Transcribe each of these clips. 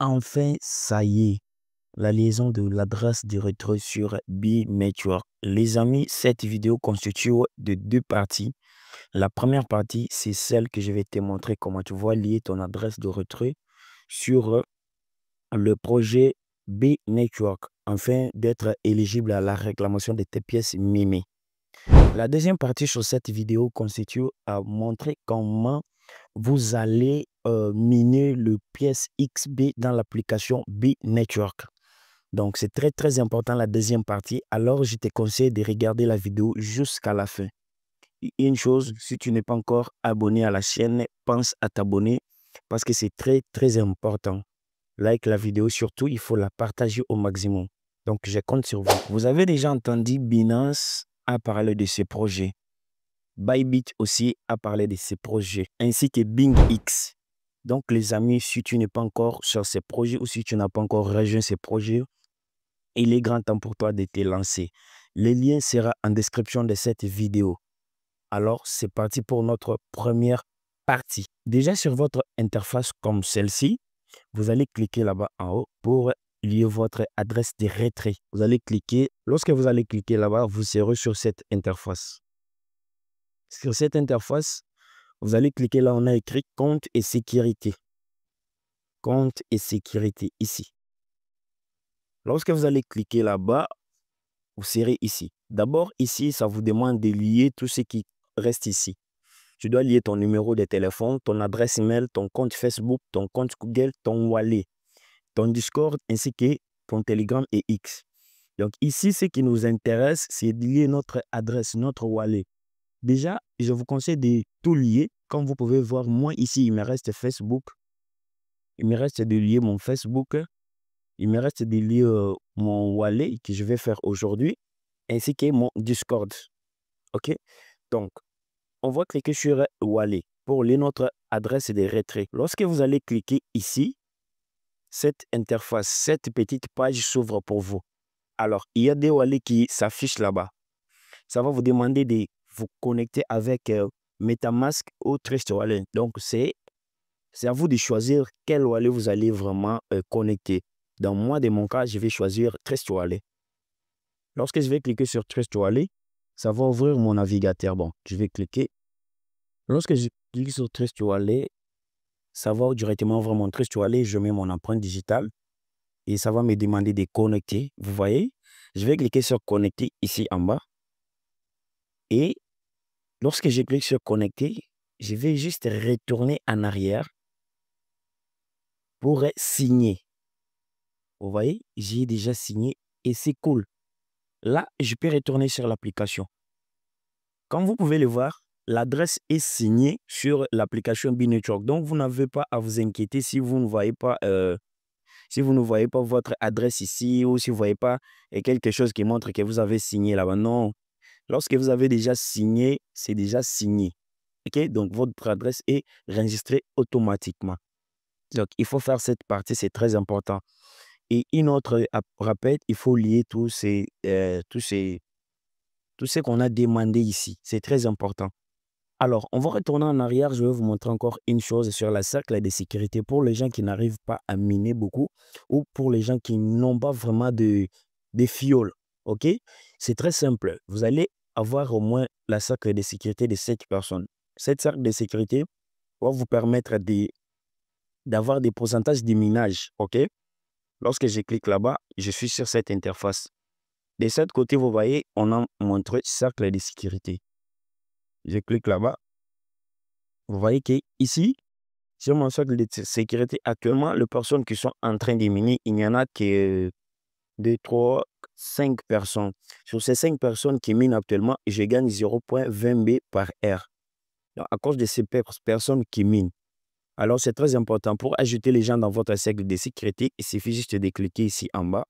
Enfin, ça y est, la liaison de l'adresse de retrait sur B-Network. Les amis, cette vidéo constitue de deux parties. La première partie, c'est celle que je vais te montrer comment tu vas lier ton adresse de retrait sur le projet B-Network, afin d'être éligible à la réclamation de tes pièces mimées. La deuxième partie sur cette vidéo constitue à montrer comment vous allez miner le pièce XB dans l'application B-Network. Donc, c'est très important la deuxième partie. Alors, je te conseille de regarder la vidéo jusqu'à la fin. Et une chose, si tu n'es pas encore abonné à la chaîne, pense à t'abonner parce que c'est très important. Like la vidéo, surtout, il faut la partager au maximum. Donc, je compte sur vous. Vous avez déjà entendu Binance à parler de ce projet. Bybit aussi a parlé de ces projets, ainsi que BingX. Donc, les amis, si tu n'es pas encore sur ces projets ou si tu n'as pas encore rejoint ces projets, il est grand temps pour toi de te lancer. Le lien sera en description de cette vidéo. Alors, c'est parti pour notre première partie. Déjà sur votre interface comme celle-ci, vous allez cliquer là-bas en haut pour lier votre adresse de retrait. Vous allez cliquer. Lorsque vous allez cliquer là-bas, vous serez sur cette interface. Sur cette interface, vous allez cliquer là, on a écrit compte et sécurité. Compte et sécurité ici. Lorsque vous allez cliquer là-bas, vous serez ici. D'abord, ici, ça vous demande de lier tout ce qui reste ici. Tu dois lier ton numéro de téléphone, ton adresse email, ton compte Facebook, ton compte Google, ton wallet, ton Discord, ainsi que ton Telegram et X. Donc ici, ce qui nous intéresse, c'est de lier notre adresse, notre wallet. Déjà, je vous conseille de tout lier. Comme vous pouvez voir, moi ici, il me reste Facebook. Il me reste de lier mon Facebook. Il me reste de lier mon wallet que je vais faire aujourd'hui, ainsi que mon Discord. OK? Donc, on va cliquer sur wallet pour lier notre adresse de retrait. Lorsque vous allez cliquer ici, cette interface, cette petite page s'ouvre pour vous. Alors, il y a des wallets qui s'affichent là-bas. Ça va vous demander de vous connecter avec MetaMask ou Trust Wallet. Donc, c'est à vous de choisir quel wallet vous allez vraiment connecter. Dans mon cas, je vais choisir Trust Wallet. Lorsque je vais cliquer sur Trust Wallet, ça va ouvrir mon navigateur. Bon, je vais cliquer. Lorsque je clique sur Trust Wallet, ça va directement ouvrir mon Trust Wallet. Je mets mon empreinte digitale et ça va me demander de connecter. Vous voyez, je vais cliquer sur Connecter ici en bas. Et lorsque je clique sur Connecter, je vais juste retourner en arrière pour signer. Vous voyez, j'ai déjà signé et c'est cool. Là, je peux retourner sur l'application. Comme vous pouvez le voir, l'adresse est signée sur l'application B-Network. Donc, vous n'avez pas à vous inquiéter si vous ne voyez pas, votre adresse ici ou si vous ne voyez pas quelque chose qui montre que vous avez signé là-bas. Non, lorsque vous avez déjà signé, c'est déjà signé. OK? Donc, votre adresse est enregistrée automatiquement. Donc, il faut faire cette partie, c'est très important. Et une autre rappel, il faut lier tout ce qu'on a demandé ici. C'est très important. Alors, on va retourner en arrière. Je vais vous montrer encore une chose sur la cercle de sécurité pour les gens qui n'arrivent pas à miner beaucoup ou pour les gens qui n'ont pas vraiment de fioles. OK? C'est très simple. Vous allez avoir au moins la cercle de sécurité de 7 personnes. Cette cercle de sécurité va vous permettre d'avoir des pourcentages de minage. OK? Lorsque je clique là-bas, je suis sur cette interface. De ce côté, vous voyez, on a montré cercle de sécurité. Je clique là-bas. Vous voyez qu'ici, sur mon cercle de sécurité, actuellement, les personnes qui sont en train de miner, il n'y en a que 2, 3, 5 personnes. Sur ces 5 personnes qui minent actuellement, je gagne 0,20 B par heure. Donc, à cause de ces personnes qui minent. Alors, c'est très important. Pour ajouter les gens dans votre cercle de sécurité, il suffit juste de cliquer ici en bas.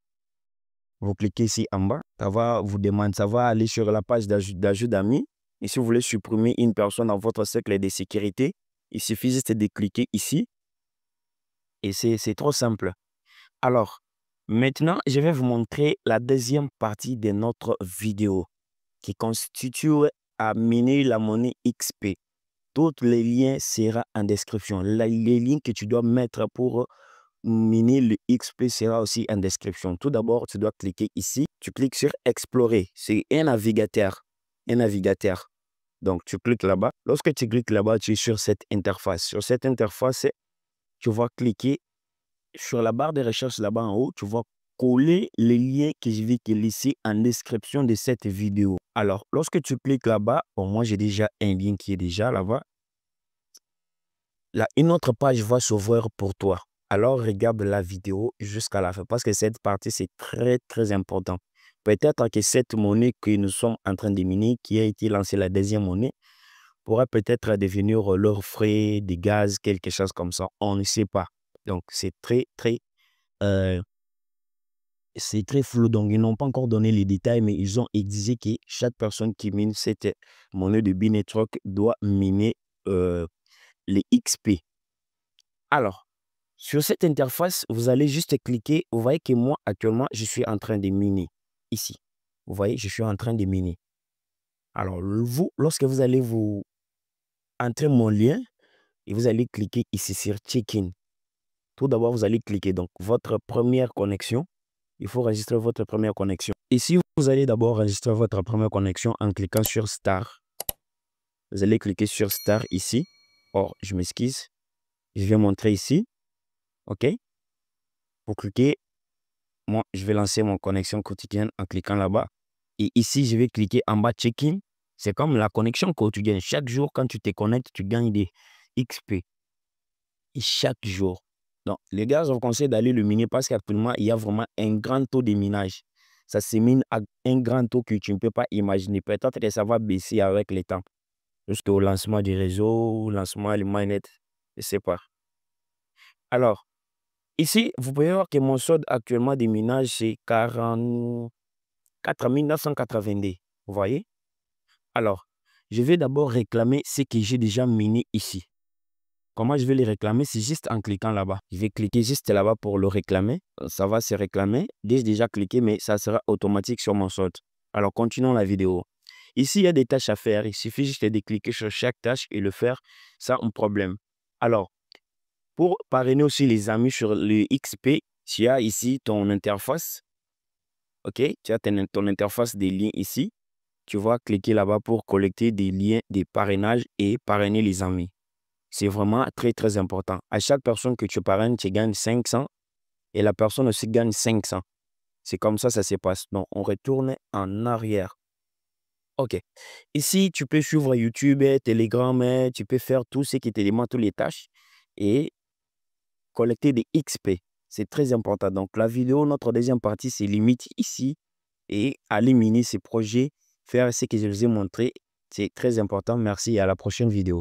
Vous cliquez ici en bas, ça va aller sur la page d'ajout d'amis. Et si vous voulez supprimer une personne dans votre cercle de sécurité, il suffit juste de cliquer ici. Et c'est trop simple. Alors, maintenant, je vais vous montrer la deuxième partie de notre vidéo qui constitue à miner la monnaie XP. Tous les liens seront en description. Les liens que tu dois mettre pour miner le XP sera aussi en description. Tout d'abord, tu dois cliquer ici. Tu cliques sur Explorer. C'est un navigateur. Un navigateur. Donc, tu cliques là-bas. Lorsque tu cliques là-bas, tu es sur cette interface. Sur cette interface, tu vas cliquer sur la barre de recherche là-bas en haut. Tu vas coller le lien que je vais te laisser en description de cette vidéo. Alors, lorsque tu cliques là-bas, bon, moi, j'ai déjà un lien qui est déjà là-bas. Là, une autre page va s'ouvrir pour toi. Alors, regarde la vidéo jusqu'à la fin parce que cette partie, c'est très, très important. Peut-être que cette monnaie que nous sommes en train de miner, qui a été lancée la deuxième monnaie, pourra peut-être devenir leur frais de gaz, quelque chose comme ça. On ne sait pas. Donc, euh, c'est très flou. Donc, ils n'ont pas encore donné les détails, mais ils ont exigé que chaque personne qui mine cette monnaie de B-Network doit miner les XP. Alors, sur cette interface, vous allez juste cliquer. Vous voyez que moi, actuellement, je suis en train de miner ici. Vous voyez, je suis en train de miner. Alors, vous, lorsque vous allez vous entrer mon lien et vous allez cliquer ici sur Check-in. Tout d'abord, vous allez cliquer donc votre première connexion. Il faut enregistrer votre première connexion. Ici, vous allez d'abord enregistrer votre première connexion en cliquant sur Start. Vous allez cliquer sur Start ici. Oh, je m'excuse. Je vais montrer ici. OK? Vous cliquez. Moi, je vais lancer mon connexion quotidienne en cliquant là-bas. Et ici, je vais cliquer en bas Check-in. C'est comme la connexion quotidienne. Chaque jour, quand tu te connectes, tu gagnes des XP. Et chaque jour. Donc, les gars, je vous conseille d'aller le miner parce qu'actuellement, il y a vraiment un grand taux de minage. Ça se mine à un grand taux que tu ne peux pas imaginer. Peut-être que ça va baisser avec le temps. Jusqu'au lancement du réseau, au lancement du mainnet. Je ne sais pas. Alors, ici, vous pouvez voir que mon solde actuellement de minage, c'est 44 982. Vous voyez? Alors, je vais d'abord réclamer ce que j'ai déjà miné ici. Comment je vais les réclamer? C'est juste en cliquant là-bas. Je vais cliquer juste là-bas pour le réclamer. Ça va se réclamer. J'ai déjà cliqué, mais ça sera automatique sur mon solde. Alors, continuons la vidéo. Ici, il y a des tâches à faire. Il suffit juste de cliquer sur chaque tâche et le faire sans un problème. Alors, pour parrainer aussi les amis sur le XP, tu as ici ton interface. OK? Tu as ton interface des liens ici. Tu vas cliquer là-bas pour collecter des liens, des parrainages et parrainer les amis. C'est vraiment très, très important. À chaque personne que tu parraines, tu gagnes 500 et la personne aussi gagne 500. C'est comme ça se passe. Donc, on retourne en arrière. OK. Ici, tu peux suivre YouTube, Telegram, tu peux faire tout ce qui te demande, toutes les tâches et collecter des XP. C'est très important. Donc, la vidéo, notre deuxième partie, c'est limite ici et aller miner ces projets, faire ce que je vous ai montré. C'est très important. Merci et à la prochaine vidéo.